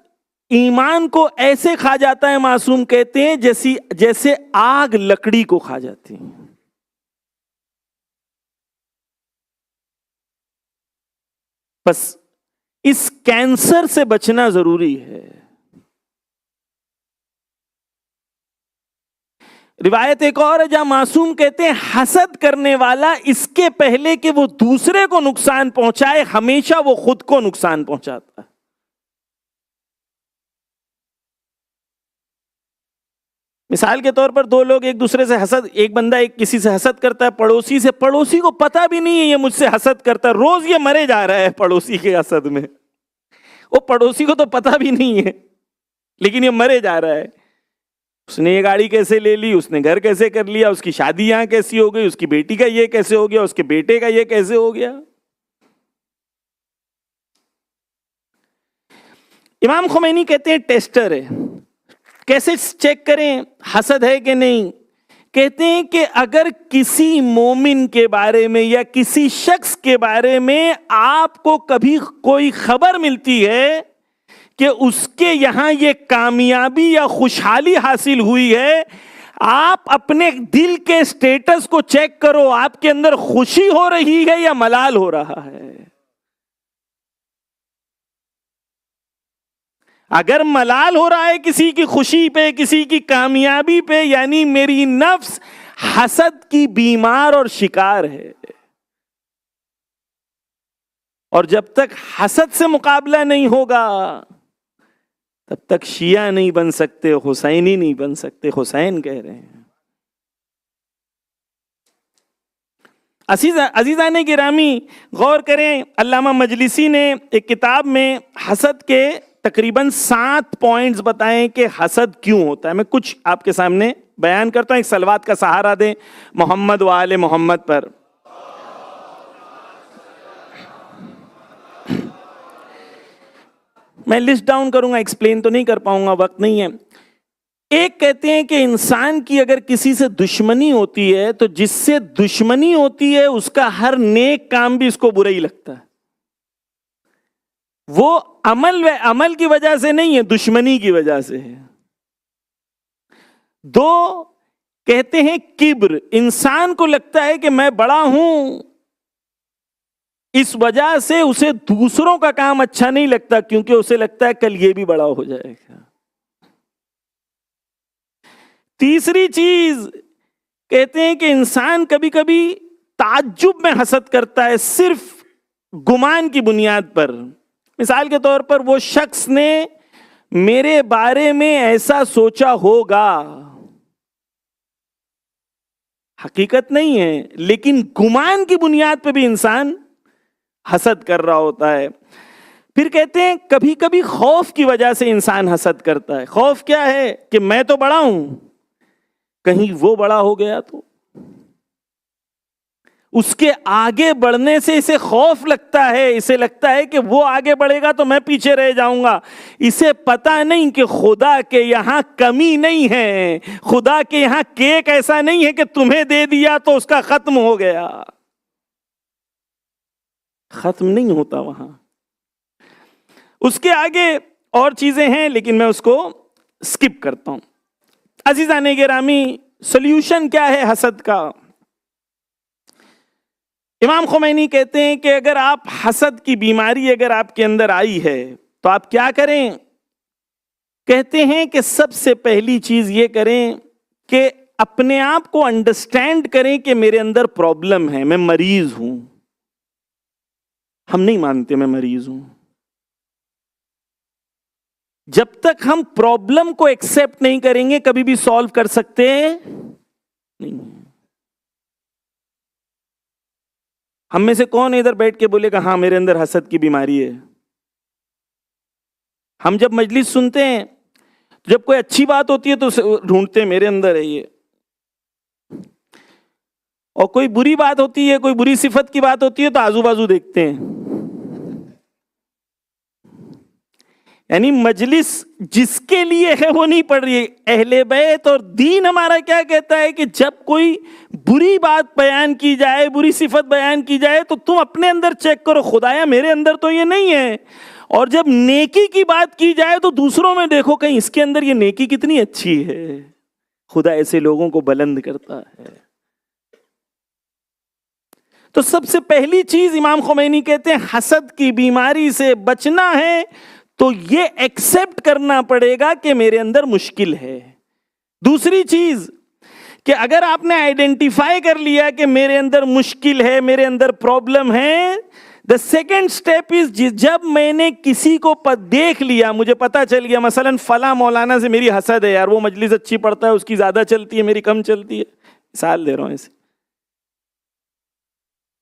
ایمان کو ایسے کھا جاتا ہے، معصوم کہتے ہیں جیسے آگ لکڑی کو کھا جاتی ہے. بس اس کینسر سے بچنا ضروری ہے. روایت ایک اور ہے جہاں معصوم کہتے ہیں حسد کرنے والا اس کے پہلے کہ وہ دوسرے کو نقصان پہنچائے ہمیشہ وہ خود کو نقصان پہنچاتا ہے. مثال کے طور پر دو لوگ ایک دوسرے سے حسد، ایک بندہ ایک کسی سے حسد کرتا ہے پڑوسی سے، پڑوسی کو پتہ بھی نہیں ہے یہ مجھ سے حسد کرتا ہے، روز یہ مرے جا رہا ہے پڑوسی کے حسد میں. وہ پڑوسی کو تو پتہ بھی نہیں ہے لیکن یہ مرے جا رہا ہے. اس نے یہ گاڑی کیسے لے لی، اس نے گھر کیسے کر لیا، اس کی شادی یہاں کیسی ہو گئی، اس کی بیٹی کا یہ کیسے ہو گیا، اس کے بیٹے کا یہ کیسے ہو گیا. امام خمینی کہتے ہیں ٹیسٹر ہے. کیسے چیک کریں حسد ہے کہ نہیں؟ کہتے ہیں کہ اگر کسی مومن کے بارے میں یا کسی شخص کے بارے میں آپ کو کبھی کوئی خبر ملتی ہے کہ اس کے یہاں یہ کامیابی یا خوشحالی حاصل ہوئی ہے، آپ اپنے دل کے سٹیٹس کو چیک کرو، آپ کے اندر خوشی ہو رہی ہے یا ملال ہو رہا ہے. اگر ملال ہو رہا ہے کسی کی خوشی پہ، کسی کی کامیابی پہ، یعنی میری نفس حسد کی بیمار اور شکار ہے. اور جب تک حسد سے مقابلہ نہیں ہوگا تب تک شیعہ نہیں بن سکتے، حسینی نہیں بن سکتے. حسین کہہ رہے ہیں. عزیزان گرامی غور کریں، علامہ مجلسی نے ایک کتاب میں حسد کے تقریباً 7 پوائنٹس بتائیں کہ حسد کیوں ہوتا ہے. میں کچھ آپ کے سامنے بیان کرتا ہوں. ایک صلوات کا سہارا دیں محمد و آل محمد پر. میں لسٹ ڈاؤن کروں گا، ایکسپلین تو نہیں کر پاؤں گا، وقت نہیں ہے. ایک کہتے ہیں کہ انسان کی اگر کسی سے دشمنی ہوتی ہے تو جس سے دشمنی ہوتی ہے اس کا ہر نیک کام بھی اس کو برا ہی لگتا ہے. وہ عمل کی وجہ سے نہیں ہے، دشمنی کی وجہ سے ہے. 2 کہتے ہیں کبر، انسان کو لگتا ہے کہ میں بڑا ہوں، اس وجہ سے اسے دوسروں کا کام اچھا نہیں لگتا کیونکہ اسے لگتا ہے کل یہ بھی بڑا ہو جائے گا. تیسری چیز کہتے ہیں کہ انسان کبھی کبھی تعجب میں حسد کرتا ہے صرف گمان کی بنیاد پر. مثال کے طور پر وہ شخص نے میرے بارے میں ایسا سوچا ہوگا، حقیقت نہیں ہے لیکن گمان کی بنیاد پہ بھی انسان حسد کر رہا ہوتا ہے. پھر کہتے ہیں کبھی کبھی خوف کی وجہ سے انسان حسد کرتا ہے. خوف کیا ہے؟ کہ میں تو بڑا ہوں، کہیں وہ بڑا ہو گیا تو. اس کے آگے بڑھنے سے اسے خوف لگتا ہے، اسے لگتا ہے کہ وہ آگے بڑھے گا تو میں پیچھے رہ جاؤں گا. اسے پتا نہیں کہ خدا کے یہاں کمی نہیں ہے، خدا کے یہاں کیک ایسا نہیں ہے کہ تمہیں دے دیا تو اس کا ختم ہو گیا. ختم نہیں ہوتا وہاں. اس کے آگے اور چیزیں ہیں لیکن میں اس کو سکپ کرتا ہوں. عزیزان گرامی سلیوشن کیا ہے حسد کا؟ امام خمینی کہتے ہیں کہ اگر آپ حسد کی بیماری اگر آپ کے اندر آئی ہے تو آپ کیا کریں؟ کہتے ہیں کہ سب سے پہلی چیز یہ کریں کہ اپنے آپ کو انڈرسٹینڈ کریں کہ میرے اندر پرابلم ہے، میں مریض ہوں. ہم نہیں مانتے میں مریض ہوں. جب تک ہم پرابلم کو ایکسپٹ نہیں کریں گے کبھی بھی سالو کر سکتے نہیں. ہم میں سے کون ادھر بیٹھ کے بولے گا ہاں میرے اندر حسد کی بیماری ہے؟ ہم جب مجلس سنتے ہیں، جب کوئی اچھی بات ہوتی ہے تو ڈھونڈتے ہیں میرے اندر ہے یہ، اور کوئی بری بات ہوتی ہے، کوئی بری صفت کی بات ہوتی ہے تو آزو بازو دیکھتے ہیں. یعنی مجلس جس کے لیے ہے وہ نہیں پڑھ رہی ہے. اہل بیت اور دین ہمارا کیا کہتا ہے کہ جب کوئی بری بات بیان کی جائے, بری صفت بیان کی جائے تو تم اپنے اندر چیک کرو, خدایا میرے اندر تو یہ نہیں ہے. اور جب نیکی کی بات کی جائے تو دوسروں میں دیکھو کہیں اس کے اندر یہ نیکی کتنی اچھی ہے. خدا ایسے لوگوں کو بلند کرتا ہے. تو سب سے پہلی چیز امام خمینی کہتے ہیں حسد کی بیماری سے بچنا ہے تو یہ ایکسپٹ کرنا پڑے گا کہ میرے اندر مشکل ہے. دوسری چیز کہ اگر آپ نے آئیڈینٹیفائی کر لیا کہ میرے اندر مشکل ہے, میرے اندر پرابلم ہے, دا سیکنڈ اسٹیپ از جب میں نے کسی کو دیکھ لیا, مجھے پتا چل گیا مثلا فلاں مولانا سے میری حسد ہے یار, وہ مجلس اچھی پڑھتا ہے, اس کی زیادہ چلتی ہے, میری کم چلتی ہے, مثال دے رہا ہوں ایسے,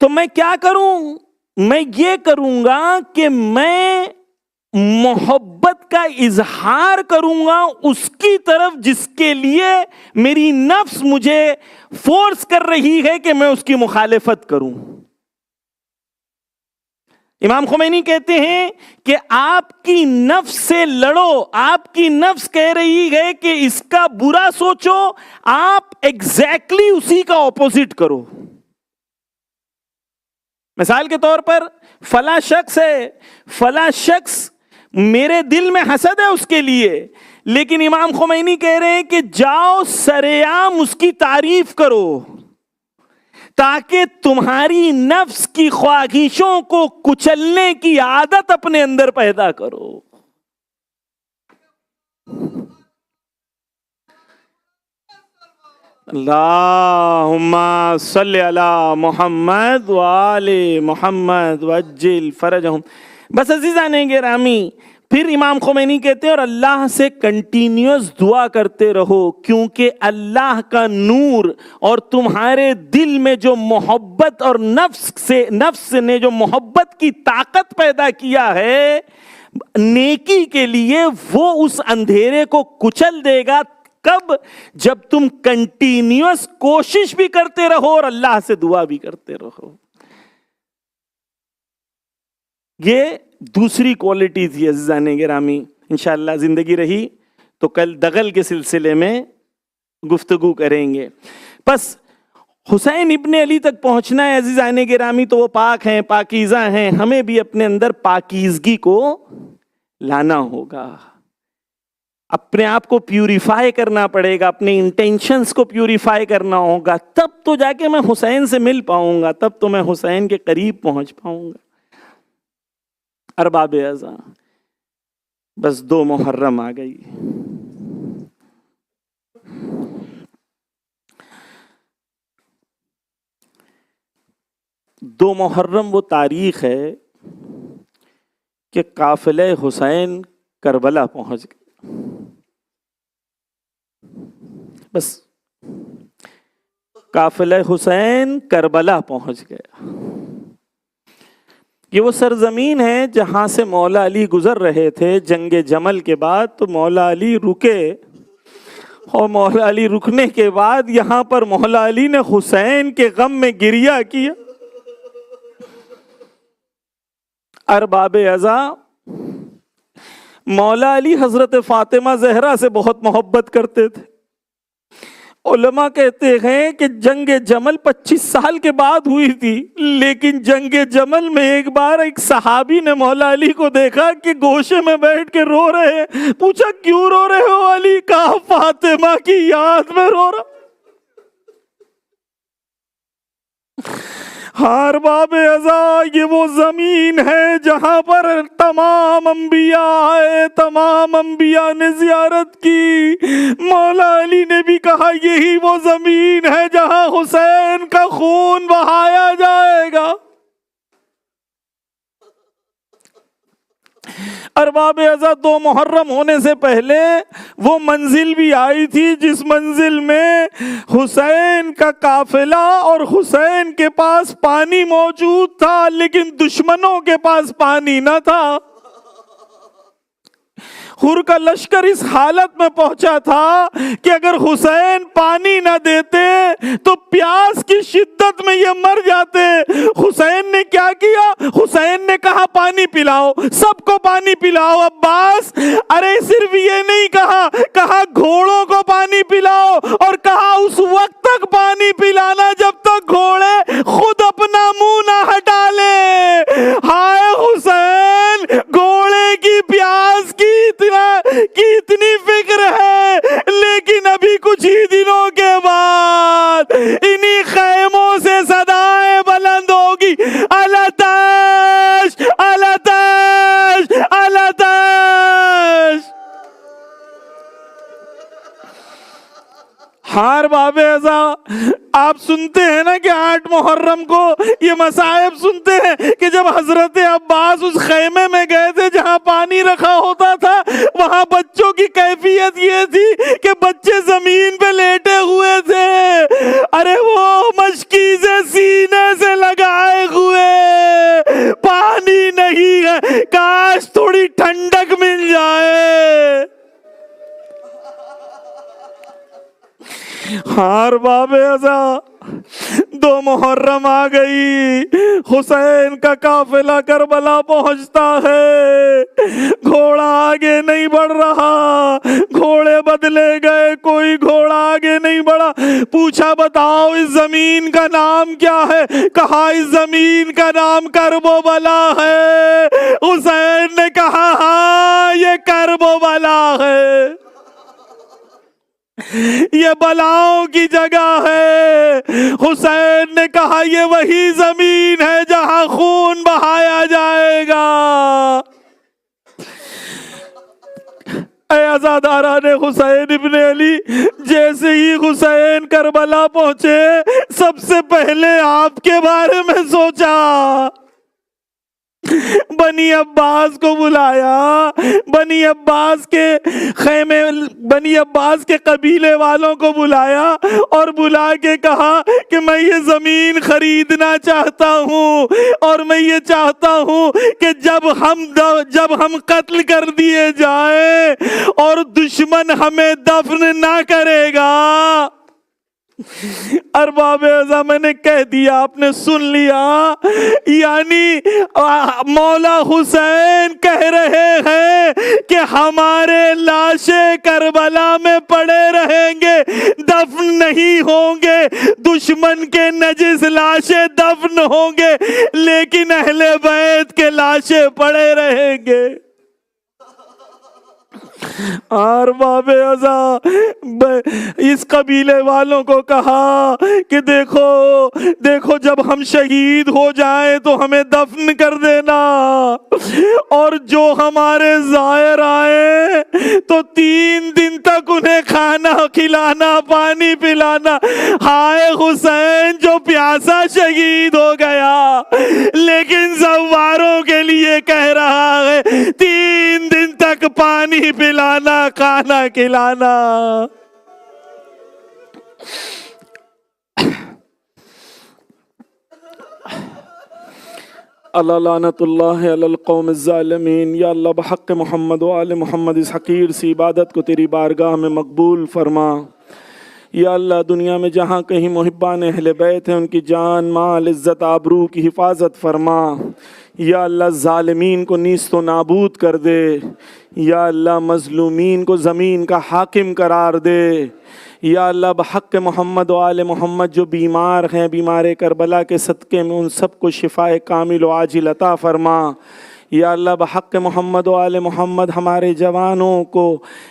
تو میں کیا کروں؟ میں یہ کروں گا کہ میں محبت کا اظہار کروں گا اس کی طرف جس کے لیے میری نفس مجھے فورس کر رہی ہے کہ میں اس کی مخالفت کروں. امام خمینی کہتے ہیں کہ آپ کی نفس سے لڑو. آپ کی نفس کہہ رہی ہے کہ اس کا برا سوچو, آپ ایگزیکٹلی اسی کا اپوزٹ کرو. مثال کے طور پر فلاں شخص ہے, فلاں شخص میرے دل میں حسد ہے اس کے لیے, لیکن امام خمینی کہہ رہے ہیں کہ جاؤ سرعام اس کی تعریف کرو تاکہ تمہاری نفس کی خواہشوں کو کچلنے کی عادت اپنے اندر پیدا کرو. اللہم صلی علی محمد وآل محمد وعجل فرجہم. بس عزیزان گرامی, پھر امام خمینی کہتے ہیں اور اللہ سے کنٹینیوس دعا کرتے رہو, کیونکہ اللہ کا نور اور تمہارے دل میں جو محبت اور نفس نے جو محبت کی طاقت پیدا کیا ہے نیکی کے لیے, وہ اس اندھیرے کو کچل دے گا. کب؟ جب تم کنٹینیوس کوشش بھی کرتے رہو اور اللہ سے دعا بھی کرتے رہو. یہ دوسری کوالٹی تھی عزیزان گرامی. انشاءاللہ زندگی رہی تو کل دغل کے سلسلے میں گفتگو کریں گے. بس حسین ابن علی تک پہنچنا ہے عزیزان گرامی, تو وہ پاک ہیں, پاکیزہ ہیں. ہمیں بھی اپنے اندر پاکیزگی کو لانا ہوگا, اپنے آپ کو پیوریفائی کرنا پڑے گا, اپنے انٹینشنز کو پیوریفائی کرنا ہوگا, تب تو جا کے میں حسین سے مل پاؤں گا, تب تو میں حسین کے قریب پہنچ پاؤں گا. ارباب اعضاء, بس 2 محرم آ گئی. دو محرم وہ تاریخ ہے کہ قافلہ حسین کربلا پہنچ گئے. بس قافلہ حسین کربلا پہنچ گیا. یہ وہ سرزمین ہے جہاں سے مولا علی گزر رہے تھے جنگ جمل کے بعد. تو مولا علی رکے, اور مولا علی رکنے کے بعد یہاں پر مولا علی نے حسین کے غم میں گریہ کیا. ارباب اعضاء, مولا علی حضرت فاطمہ زہرا سے بہت محبت کرتے تھے. علماء کہتے ہیں کہ جنگ جمل 25 سال کے بعد ہوئی تھی, لیکن جنگ جمل میں ایک بار ایک صحابی نے مولا علی کو دیکھا کہ گوشے میں بیٹھ کے رو رہے ہیں. پوچھا کیوں رو رہے ہو علی؟ کہا فاطمہ کی یاد میں رو رہا. ارباب اعضاء, یہ وہ زمین ہے جہاں پر تمام انبیاء آئے, تمام انبیاء نے زیارت کی. مولا علی نے بھی کہا یہی وہ زمین ہے جہاں حسین کا خون بہایا جائے گا. ارباب اعضاء, 2 محرم ہونے سے پہلے وہ منزل بھی آئی تھی جس منزل میں حسین کا قافلہ اور حسین کے پاس پانی موجود تھا, لیکن دشمنوں کے پاس پانی نہ تھا. حر کا لشکر اس حالت میں پہنچا تھا کہ اگر حسین پانی نہ دیتے تو پیاس کی شدت میں یہ مر جاتے۔ حسین نے کیا کیا؟ حسین نے کہا پانی پلاؤ، سب کو پانی پلاؤ۔ عباس ارے صرف یہ نہیں کہا، کہا گھوڑوں کو پانی پلاؤ، اور کہا اس وقت تک پانی پلانا جب تک گھوڑے خود اپنا منہ نہ ہٹا لے۔ ہائے حسین، گھوڑے کی پیاس کی اتنی فکر ہے، لیکن ابھی کچھ ہی دنوں کے بعد انہی خیموں سے صدائیں بلند ہوگی، الاتش الاتش الاتش۔ ہار باب ایسا آپ سنتے ہیں نا کہ 8 محرم کو یہ مصائب سنتے ہیں کہ جب حضرت عباس اس خیمے میں گئے تھے جہاں پانی رکھا ہوتا تھا، وہاں بچوں کی کیفیت یہ تھی کہ بچے زمین پہ لیٹے ہوئے تھے، ارے وہ مشکی سے سینے سے لگائے ہوئے، پانی نہیں ہے، کاش تھوڑی ٹھنڈک مل جائے۔ ہار باب ایسا 2 محرم آ گئی، حسین کا قافلہ کربلا پہنچتا ہے، گھوڑا آگے نہیں بڑھ رہا، گھوڑے بدلے گئے، کوئی گھوڑا آگے نہیں بڑھا۔ پوچھا بتاؤ اس زمین کا نام کیا ہے؟ کہا اس زمین کا نام کرب و بلا ہے۔ حسین نے کہا ہاں یہ کرب و بلا ہے، یہ بلاؤں کی جگہ ہے۔ حسین نے کہا یہ وہی زمین ہے جہاں خون بہایا جائے گا۔ اے عزاداران حسین ابن علی، جیسے ہی حسین کربلا پہنچے سب سے پہلے آپ کے بارے میں سوچا، بنی عباس کو بلایا، بنی عباس کے خیمے، بنی عباس کے قبیلے والوں کو بلایا اور بلا کے کہا کہ میں یہ زمین خریدنا چاہتا ہوں، اور میں یہ چاہتا ہوں کہ جب ہم قتل کر دیے جائیں اور دشمن ہمیں دفن نہ کرے گا۔ ارباب اعظم میں نے کہہ دیا، آپ نے سن لیا، یعنی مولا حسین کہہ رہے ہیں کہ ہمارے لاشیں کربلا میں پڑے رہیں گے، دفن نہیں ہوں گے، دشمن کے نجس لاشیں دفن ہوں گے، لیکن اہل بیت کے لاشیں پڑے رہیں گے۔ ارباب اعظم اس قبیلے والوں کو کہا کہ دیکھو جب ہم شہید ہو جائیں تو ہمیں دفن کر دینا، اور جو ہمارے زائر آئے تو 3 دن تک انہیں کھانا کھلانا، پانی پلانا۔ ہائے حسین جو پیاسا شہید ہو گیا، لیکن زواروں کے لیے کہہ رہا ہے 3 دن تک پانی پلانا، کھانا کھلانا۔ اللہ لعنت اللہ علی القوم الظالمین۔ یا اللہ بحق محمد و آل محمد اس حقیر سی عبادت کو تیری بارگاہ میں مقبول فرما۔ یا اللہ دنیا میں جہاں کہیں محبان اہل بیت ہیں ان کی جان، مال، عزت، آبرو کی حفاظت فرما۔ یا اللہ ظالمین کو نیست و نابود کر دے۔ یا اللہ مظلومین کو زمین کا حاکم قرار دے۔ یا اللہ بحق محمد و آل محمد جو بیمار ہیں، بیمار کربلا کے صدقے میں ان سب کو شفاء کامل و عاجل عطا فرما۔ یا اللہ بحق محمد و آل محمد ہمارے جوانوں کو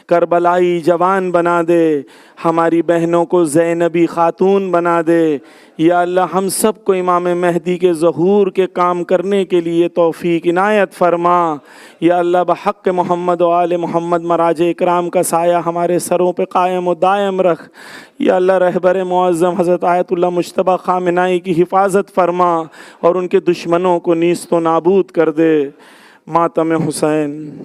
کربلائی جوان بنا دے، ہماری بہنوں کو زینبی خاتون بنا دے۔ یا اللہ ہم سب کو امام مہدی کے ظہور کے کام کرنے کے لیے توفیق عنایت فرما۔ یا اللہ بحق محمد و آل محمد مراج اکرام کا سایہ ہمارے سروں پہ قائم و دائم رکھ۔ یا اللہ رہبر معظم حضرت آیت اللہ مجتبیٰ خامنائی کی حفاظت فرما اور ان کے دشمنوں کو نیست و نابود کر دے۔ ماتم حسین۔